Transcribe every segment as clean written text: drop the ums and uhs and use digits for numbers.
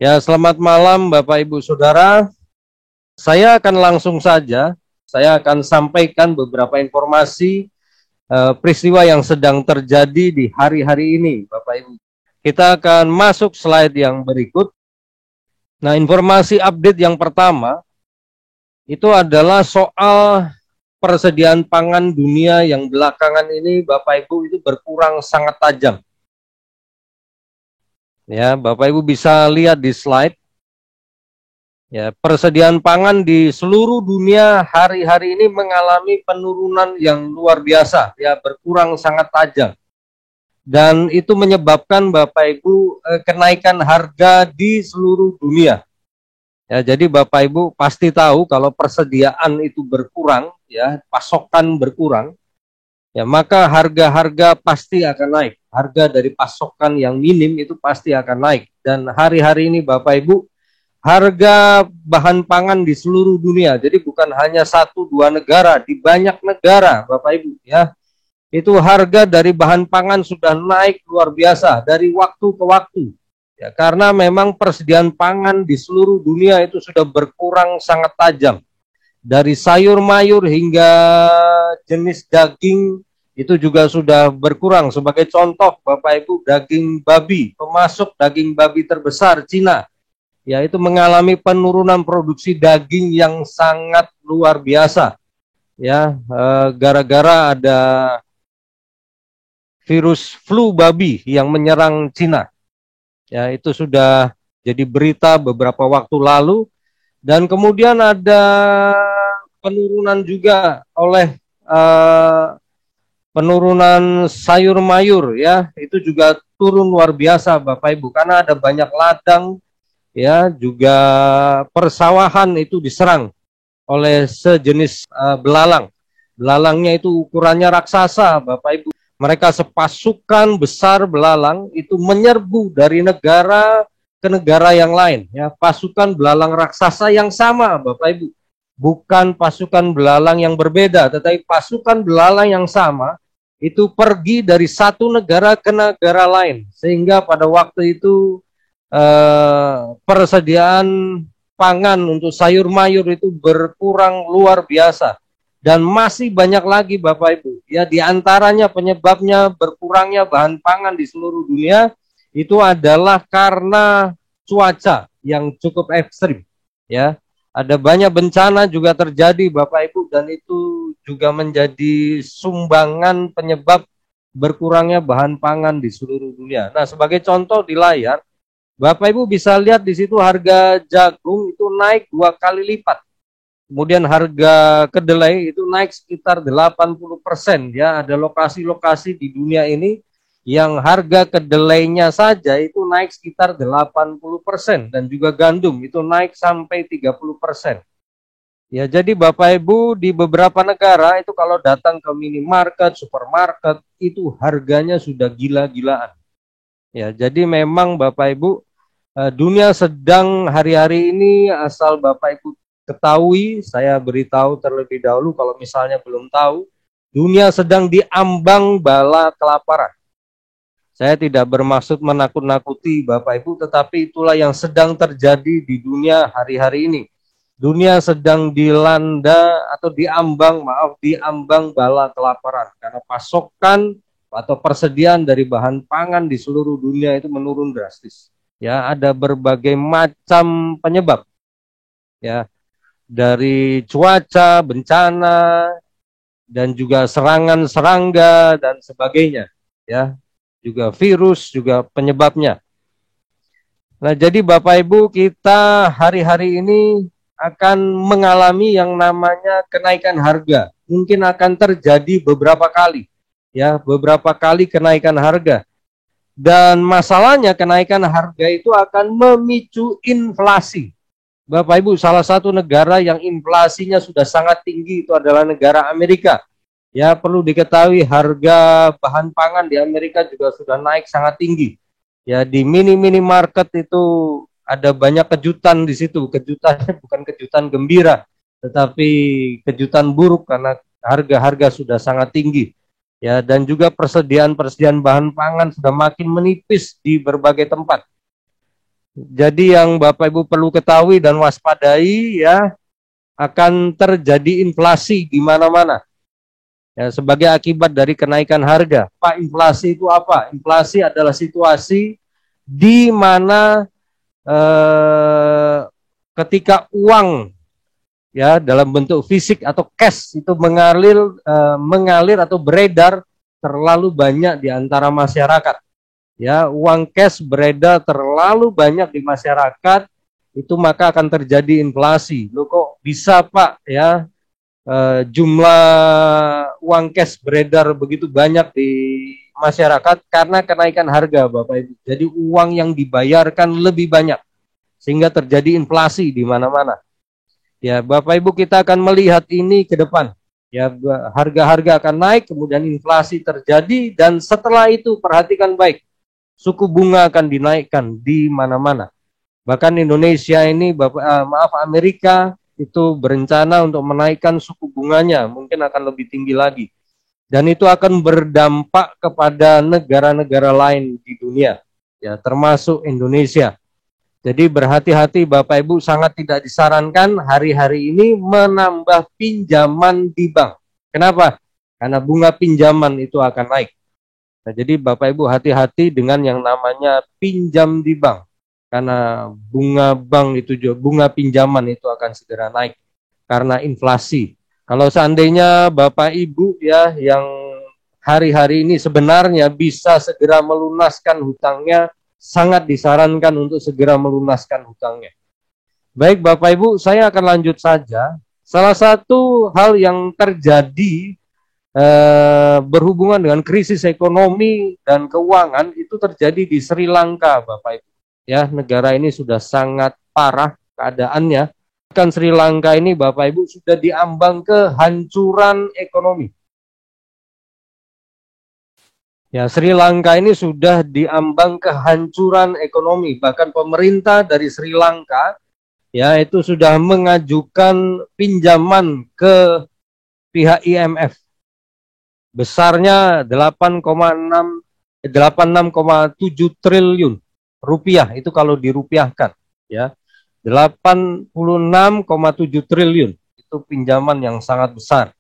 Ya, selamat malam Bapak Ibu Saudara. Saya akan langsung saja, saya akan sampaikan beberapa informasi peristiwa yang sedang terjadi di hari-hari ini, Bapak Ibu. Kita akan masuk slide yang berikut. Nah, informasi update yang pertama itu adalah soal persediaan pangan dunia yang belakangan ini Bapak Ibu itu berkurang sangat tajam. Ya, Bapak Ibu bisa lihat di slide. Ya, persediaan pangan di seluruh dunia hari-hari ini mengalami penurunan yang luar biasa, ya berkurang sangat tajam. Dan itu menyebabkan Bapak Ibu kenaikan harga di seluruh dunia. Ya, jadi Bapak Ibu pasti tahu kalau persediaan itu berkurang, ya pasokan berkurang, ya maka harga-harga pasti akan naik. Harga dari pasokan yang minim itu pasti akan naik. Dan hari-hari ini Bapak Ibu, harga bahan pangan di seluruh dunia, jadi bukan hanya satu dua negara, di banyak negara Bapak Ibu ya, itu harga dari bahan pangan sudah naik luar biasa dari waktu ke waktu ya, karena memang persediaan pangan di seluruh dunia itu sudah berkurang sangat tajam. Dari sayur mayur hingga jenis daging itu juga sudah berkurang. Sebagai contoh Bapak Ibu, daging babi, pemasok daging babi terbesar Cina, yaitu mengalami penurunan produksi daging yang sangat luar biasa ya, gara-gara ada virus flu babi yang menyerang Cina ya, itu sudah jadi berita beberapa waktu lalu. Dan kemudian ada penurunan juga oleh penurunan sayur mayur ya, itu juga turun luar biasa Bapak Ibu, karena ada banyak ladang ya, juga persawahan itu diserang oleh sejenis belalang. Belalangnya itu ukurannya raksasa Bapak Ibu. Mereka sepasukan besar belalang itu menyerbu dari negara ke negara yang lain ya, pasukan belalang raksasa yang sama Bapak Ibu. Bukan pasukan belalang yang berbeda, tetapi pasukan belalang yang sama itu pergi dari satu negara ke negara lain, sehingga pada waktu itu persediaan pangan untuk sayur mayur itu berkurang luar biasa. Dan masih banyak lagi Bapak Ibu ya, diantaranya penyebabnya berkurangnya bahan pangan di seluruh dunia itu adalah karena cuaca yang cukup ekstrim ya. Ada banyak bencana juga terjadi Bapak Ibu, dan itu juga menjadi sumbangan penyebab berkurangnya bahan pangan di seluruh dunia. Nah, sebagai contoh di layar Bapak Ibu bisa lihat di situ harga jagung itu naik 2 kali lipat. Kemudian harga kedelai itu naik sekitar 80% ya. Ada lokasi-lokasi di dunia ini yang harga kedelainya saja itu naik sekitar 80%, dan juga gandum itu naik sampai 30%. Ya, jadi Bapak Ibu di beberapa negara itu kalau datang ke minimarket, supermarket itu harganya sudah gila-gilaan. Ya, jadi memang Bapak Ibu, dunia sedang hari-hari ini, asal Bapak Ibu ketahui, saya beritahu terlebih dahulu kalau misalnya belum tahu, dunia sedang diambang bala kelaparan. Saya tidak bermaksud menakut-nakuti Bapak Ibu, tetapi itulah yang sedang terjadi di dunia hari-hari ini. Dunia sedang dilanda atau diambang bala kelaparan karena pasokan atau persediaan dari bahan pangan di seluruh dunia itu menurun drastis. Ya, ada berbagai macam penyebab. Ya, dari cuaca, bencana, dan juga serangan serangga dan sebagainya. Ya, juga virus juga penyebabnya. Nah, jadi Bapak Ibu, kita hari-hari ini akan mengalami yang namanya kenaikan harga. Mungkin akan terjadi beberapa kali. Ya, beberapa kali kenaikan harga. Dan masalahnya kenaikan harga itu akan memicu inflasi. Bapak Ibu, salah satu negara yang inflasinya sudah sangat tinggi itu adalah negara Amerika. Ya, perlu diketahui harga bahan pangan di Amerika juga sudah naik sangat tinggi. Ya, di mini market itu ada banyak kejutan di situ. Kejutannya bukan kejutan gembira, tetapi kejutan buruk karena harga-harga sudah sangat tinggi. Ya, dan juga persediaan bahan pangan sudah makin menipis di berbagai tempat. Jadi yang Bapak Ibu perlu ketahui dan waspadai ya, akan terjadi inflasi di mana-mana. Ya, sebagai akibat dari kenaikan harga. Pak, inflasi itu apa? Inflasi adalah situasi di mana ketika uang ya dalam bentuk fisik atau cash itu mengalir atau beredar terlalu banyak di antara masyarakat. Ya, uang cash beredar terlalu banyak di masyarakat, itu maka akan terjadi inflasi. Loh kok bisa Pak ya, jumlah uang cash beredar begitu banyak di masyarakat karena kenaikan harga Bapak Ibu. Jadi uang yang dibayarkan lebih banyak sehingga terjadi inflasi di mana-mana. Ya, Bapak Ibu, kita akan melihat ini ke depan. Ya, harga-harga akan naik, kemudian inflasi terjadi, dan setelah itu perhatikan baik, suku bunga akan dinaikkan di mana-mana. Bahkan Indonesia ini, Amerika itu berencana untuk menaikkan suku bunganya, mungkin akan lebih tinggi lagi. Dan itu akan berdampak kepada negara-negara lain di dunia, ya, termasuk Indonesia. Jadi berhati-hati Bapak Ibu, sangat tidak disarankan hari-hari ini menambah pinjaman di bank. Kenapa? Karena bunga pinjaman itu akan naik. Nah, jadi Bapak Ibu hati-hati dengan yang namanya pinjam di bank. Karena bunga bank itu juga, bunga pinjaman itu akan segera naik karena inflasi. Kalau seandainya Bapak Ibu ya yang hari-hari ini sebenarnya bisa segera melunaskan hutangnya, sangat disarankan untuk segera melunaskan hutangnya. Baik Bapak Ibu, saya akan lanjut saja. Salah satu hal yang terjadi berhubungan dengan krisis ekonomi dan keuangan itu terjadi di Sri Lanka Bapak Ibu. Ya, negara ini sudah sangat parah keadaannya. Bahkan Sri Lanka ini Bapak Ibu sudah diambang kehancuran ekonomi. Ya, Sri Lanka ini sudah diambang kehancuran ekonomi. Bahkan pemerintah dari Sri Lanka ya itu sudah mengajukan pinjaman ke pihak IMF. Besarnya 86,7 triliun rupiah, itu kalau dirupiahkan ya. 86,7 triliun itu pinjaman yang sangat besar.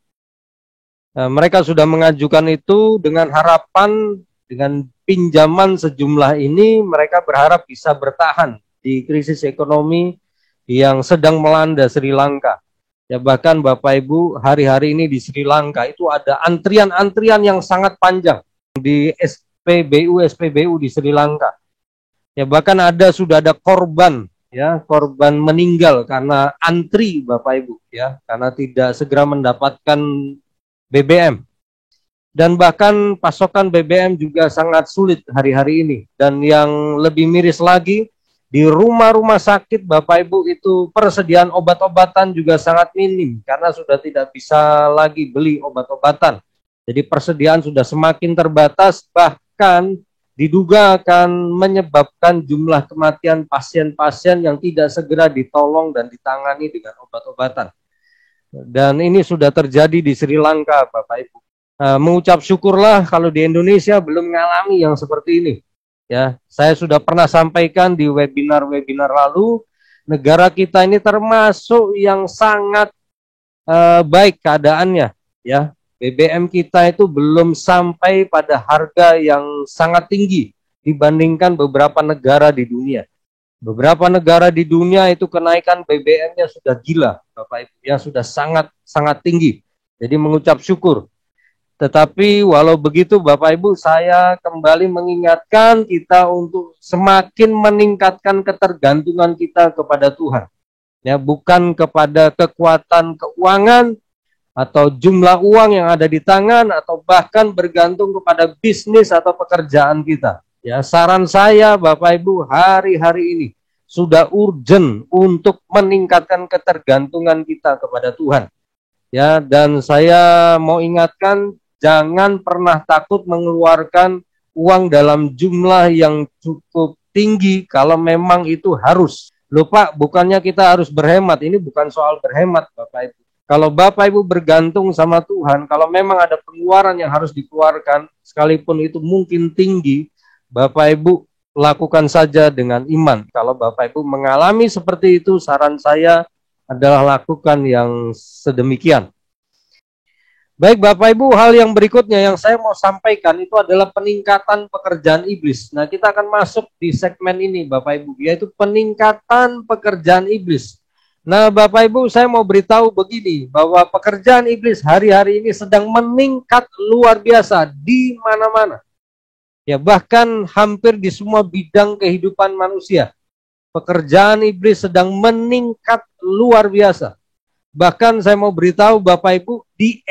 Mereka sudah mengajukan itu dengan harapan dengan pinjaman sejumlah ini mereka berharap bisa bertahan di krisis ekonomi yang sedang melanda Sri Lanka. Ya, bahkan Bapak Ibu, hari-hari ini di Sri Lanka itu ada antrian-antrian yang sangat panjang di SPBU di Sri Lanka. Ya, bahkan sudah ada korban ya, korban meninggal karena antri Bapak Ibu ya, karena tidak segera mendapatkan BBM. Dan bahkan pasokan BBM juga sangat sulit hari-hari ini. Dan yang lebih miris lagi, di rumah-rumah sakit Bapak Ibu itu persediaan obat-obatan juga sangat minim karena sudah tidak bisa lagi beli obat-obatan. Jadi persediaan sudah semakin terbatas, bahkan diduga akan menyebabkan jumlah kematian pasien-pasien yang tidak segera ditolong dan ditangani dengan obat-obatan. Dan ini sudah terjadi di Sri Lanka, Bapak Ibu. Mengucap syukurlah kalau di Indonesia belum mengalami yang seperti ini. Ya, saya sudah pernah sampaikan di webinar-webinar lalu, negara kita ini termasuk yang sangat baik keadaannya. Ya, BBM kita itu belum sampai pada harga yang sangat tinggi dibandingkan beberapa negara di dunia. Beberapa negara di dunia itu kenaikan BBM-nya sudah gila, Bapak Ibu, ya sudah sangat tinggi. Jadi mengucap syukur. Tetapi walau begitu Bapak Ibu, saya kembali mengingatkan kita untuk semakin meningkatkan ketergantungan kita kepada Tuhan. Ya, bukan kepada kekuatan keuangan atau jumlah uang yang ada di tangan atau bahkan bergantung kepada bisnis atau pekerjaan kita. Ya, saran saya Bapak Ibu hari-hari ini sudah urgent untuk meningkatkan ketergantungan kita kepada Tuhan. Ya, dan saya mau ingatkan jangan pernah takut mengeluarkan uang dalam jumlah yang cukup tinggi kalau memang itu harus. Loh Pak, bukannya kita harus berhemat, ini bukan soal berhemat Bapak Ibu. Kalau Bapak Ibu bergantung sama Tuhan, kalau memang ada pengeluaran yang harus dikeluarkan, sekalipun itu mungkin tinggi, Bapak Ibu lakukan saja dengan iman. Kalau Bapak Ibu mengalami seperti itu, saran saya adalah lakukan yang sedemikian. Baik Bapak Ibu, hal yang berikutnya yang saya mau sampaikan itu adalah peningkatan pekerjaan iblis. Nah, kita akan masuk di segmen ini Bapak Ibu, yaitu peningkatan pekerjaan iblis. Nah, Bapak Ibu, saya mau beritahu begini, bahwa pekerjaan iblis hari-hari ini sedang meningkat luar biasa di mana-mana. Ya, bahkan hampir di semua bidang kehidupan manusia. Pekerjaan iblis sedang meningkat luar biasa. Bahkan saya mau beritahu Bapak Ibu, di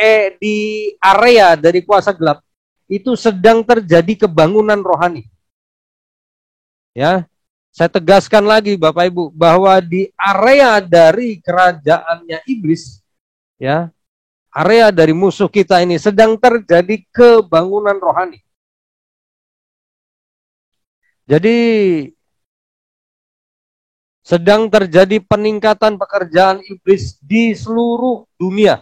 area dari kuasa gelap itu sedang terjadi kebangunan rohani. Ya, saya tegaskan lagi Bapak Ibu bahwa di area dari kerajaannya iblis, ya, area dari musuh kita ini sedang terjadi kebangunan rohani. Jadi sedang terjadi peningkatan pekerjaan iblis di seluruh dunia.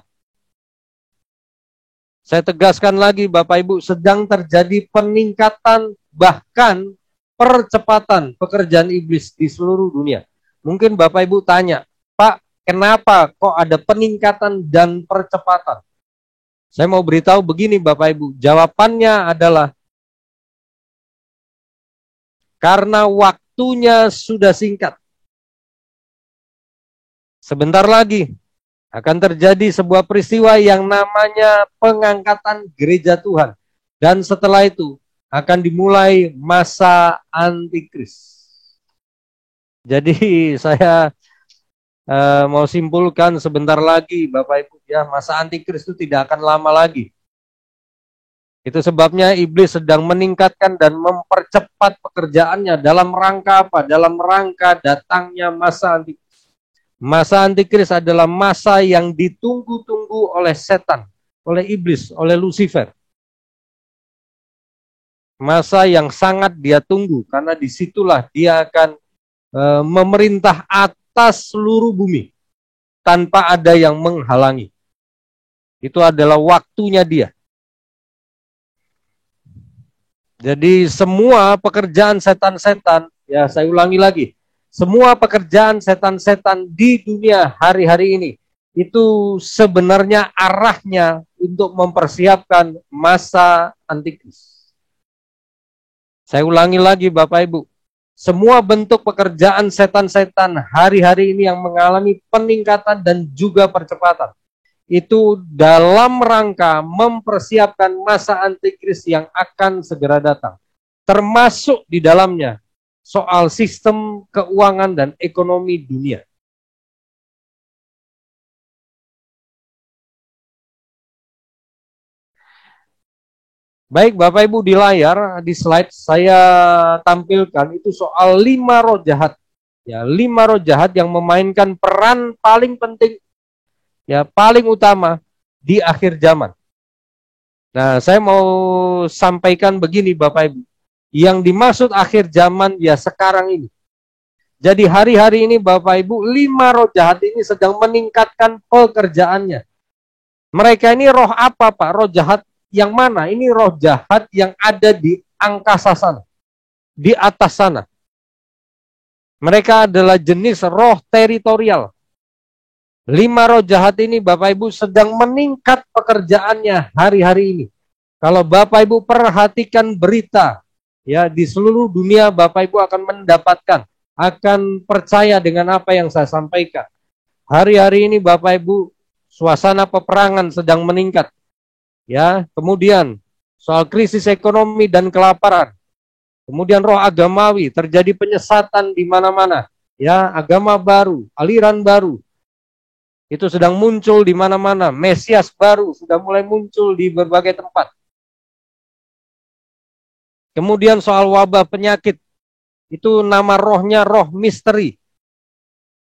Saya tegaskan lagi Bapak Ibu, sedang terjadi peningkatan bahkan percepatan pekerjaan iblis di seluruh dunia. Mungkin Bapak Ibu tanya, Pak, kenapa kok ada peningkatan dan percepatan? Saya mau beritahu begini Bapak Ibu, jawabannya adalah karena waktunya sudah singkat. Sebentar lagi akan terjadi sebuah peristiwa yang namanya pengangkatan gereja Tuhan. Dan setelah itu akan dimulai masa antikris. Jadi saya mau simpulkan sebentar lagi Bapak Ibu ya, masa antikris itu tidak akan lama lagi. Itu sebabnya iblis sedang meningkatkan dan mempercepat pekerjaannya dalam rangka apa? Dalam rangka datangnya masa antikris. Masa antikris adalah masa yang ditunggu-tunggu oleh setan, oleh iblis, oleh Lucifer. Masa yang sangat dia tunggu, karena disitulah dia akan memerintah atas seluruh bumi, tanpa ada yang menghalangi. Itu adalah waktunya dia. Jadi semua pekerjaan setan-setan, ya saya ulangi lagi, semua pekerjaan setan-setan di dunia hari-hari ini itu sebenarnya arahnya untuk mempersiapkan masa antikris. Saya ulangi lagi Bapak Ibu, semua bentuk pekerjaan setan-setan hari-hari ini yang mengalami peningkatan dan juga percepatan itu dalam rangka mempersiapkan masa antikris yang akan segera datang. Termasuk di dalamnya soal sistem keuangan dan ekonomi dunia. Baik Bapak Ibu, di layar, di slide saya tampilkan itu soal 5 roh jahat. Ya, 5 roh jahat yang memainkan peran paling penting, ya paling utama di akhir zaman. Nah, saya mau sampaikan begini Bapak Ibu. Yang dimaksud akhir zaman ya sekarang ini. Jadi hari-hari ini Bapak Ibu, 5 roh jahat ini sedang meningkatkan pekerjaannya. Mereka ini roh apa Pak? Roh jahat yang mana? Ini roh jahat yang ada di angkasa sana, di atas sana. Mereka adalah jenis roh teritorial. 5 roh jahat ini Bapak Ibu sedang meningkat pekerjaannya hari-hari ini. Kalau Bapak Ibu perhatikan berita, ya di seluruh dunia Bapak Ibu akan mendapatkan, akan percaya dengan apa yang saya sampaikan. Hari-hari ini Bapak Ibu, suasana peperangan sedang meningkat. Ya, kemudian soal krisis ekonomi dan kelaparan. Kemudian roh agamawi, terjadi penyesatan di mana-mana. Ya, agama baru, aliran baru. Itu sedang muncul di mana-mana. Mesias baru sudah mulai muncul di berbagai tempat. Kemudian soal wabah penyakit. Itu nama rohnya roh misteri.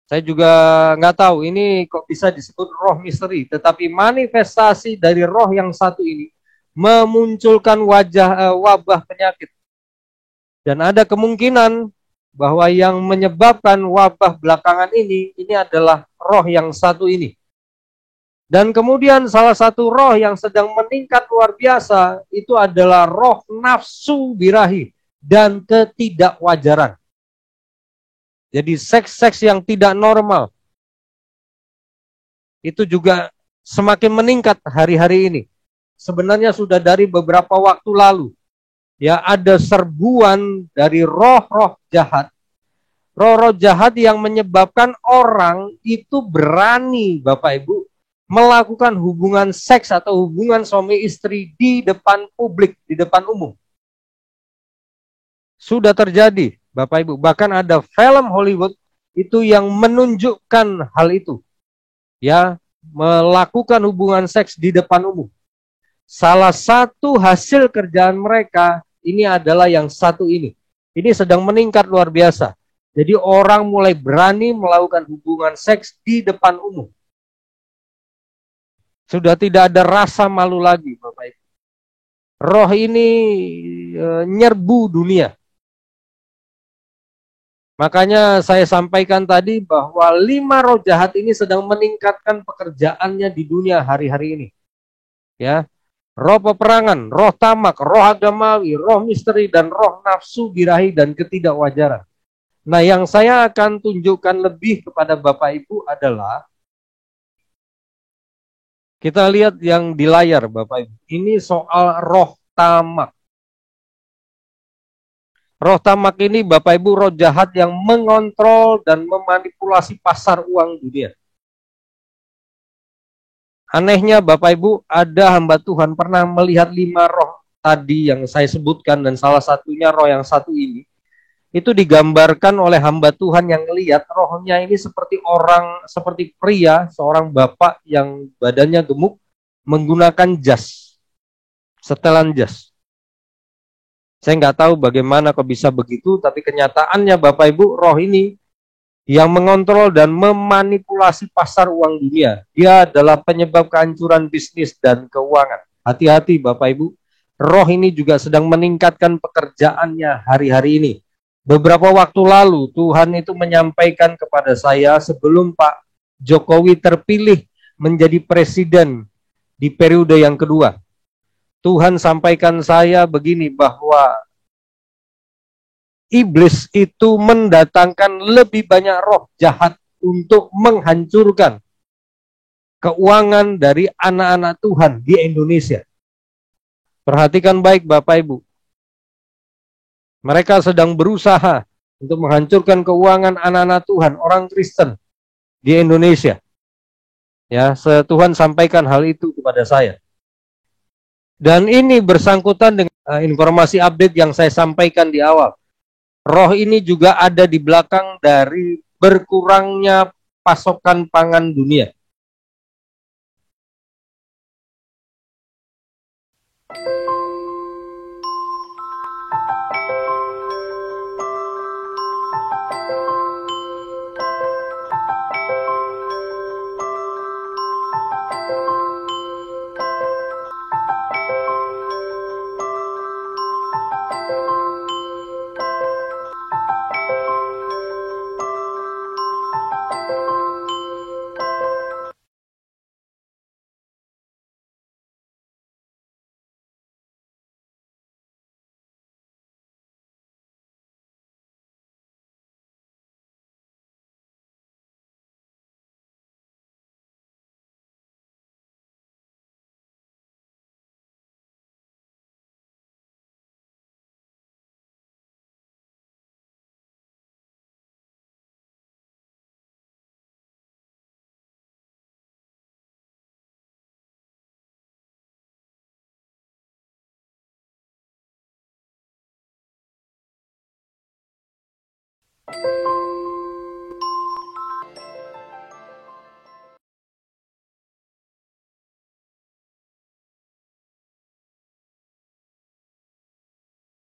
Saya juga nggak tahu ini kok bisa disebut roh misteri. Tetapi manifestasi dari roh yang satu ini memunculkan wabah penyakit. Dan ada kemungkinan bahwa yang menyebabkan wabah belakangan ini adalah roh yang satu ini. Dan kemudian salah satu roh yang sedang meningkat luar biasa itu adalah roh nafsu birahi dan ketidakwajaran. Jadi seks-seks yang tidak normal itu juga semakin meningkat hari-hari ini. Sebenarnya sudah dari beberapa waktu lalu. Ya, ada serbuan dari roh-roh jahat. Roh-roh jahat yang menyebabkan orang itu berani, Bapak Ibu, melakukan hubungan seks atau hubungan suami istri di depan publik, di depan umum. Sudah terjadi, Bapak Ibu. Bahkan ada film Hollywood itu yang menunjukkan hal itu. Ya, melakukan hubungan seks di depan umum. Salah satu hasil kerjaan mereka ini adalah yang satu ini. Ini sedang meningkat luar biasa. Jadi orang mulai berani melakukan hubungan seks di depan umum. Sudah tidak ada rasa malu lagi, Bapak Ibu. Roh ini nyerbu dunia. Makanya saya sampaikan tadi bahwa 5 roh jahat ini sedang meningkatkan pekerjaannya di dunia hari-hari ini. Ya, roh peperangan, roh tamak, roh agamawi, roh misteri, dan roh nafsu birahi dan ketidakwajaran. Nah, yang saya akan tunjukkan lebih kepada Bapak Ibu adalah, kita lihat yang di layar Bapak Ibu. Ini soal roh tamak. Roh tamak ini Bapak Ibu roh jahat yang mengontrol dan memanipulasi pasar uang dunia. Anehnya Bapak Ibu, ada hamba Tuhan pernah melihat 5 roh tadi yang saya sebutkan, dan salah satunya roh yang satu ini. Itu digambarkan oleh hamba Tuhan yang lihat rohnya ini seperti orang, seperti pria, seorang bapak yang badannya gemuk, menggunakan jas, setelan jas. Saya nggak tahu bagaimana kok bisa begitu, tapi kenyataannya Bapak Ibu, roh ini yang mengontrol dan memanipulasi pasar uang dunia. Dia adalah penyebab kehancuran bisnis dan keuangan. Hati-hati Bapak Ibu, roh ini juga sedang meningkatkan pekerjaannya hari-hari ini. Beberapa waktu lalu Tuhan itu menyampaikan kepada saya sebelum Pak Jokowi terpilih menjadi presiden di periode yang kedua. Tuhan sampaikan saya begini, bahwa iblis itu mendatangkan lebih banyak roh jahat untuk menghancurkan keuangan dari anak-anak Tuhan di Indonesia. Perhatikan baik Bapak Ibu. Mereka sedang berusaha untuk menghancurkan keuangan anak-anak Tuhan, orang Kristen di Indonesia. Ya, Tuhan sampaikan hal itu kepada saya. Dan ini bersangkutan dengan informasi update yang saya sampaikan di awal. Roh ini juga ada di belakang dari berkurangnya pasokan pangan dunia.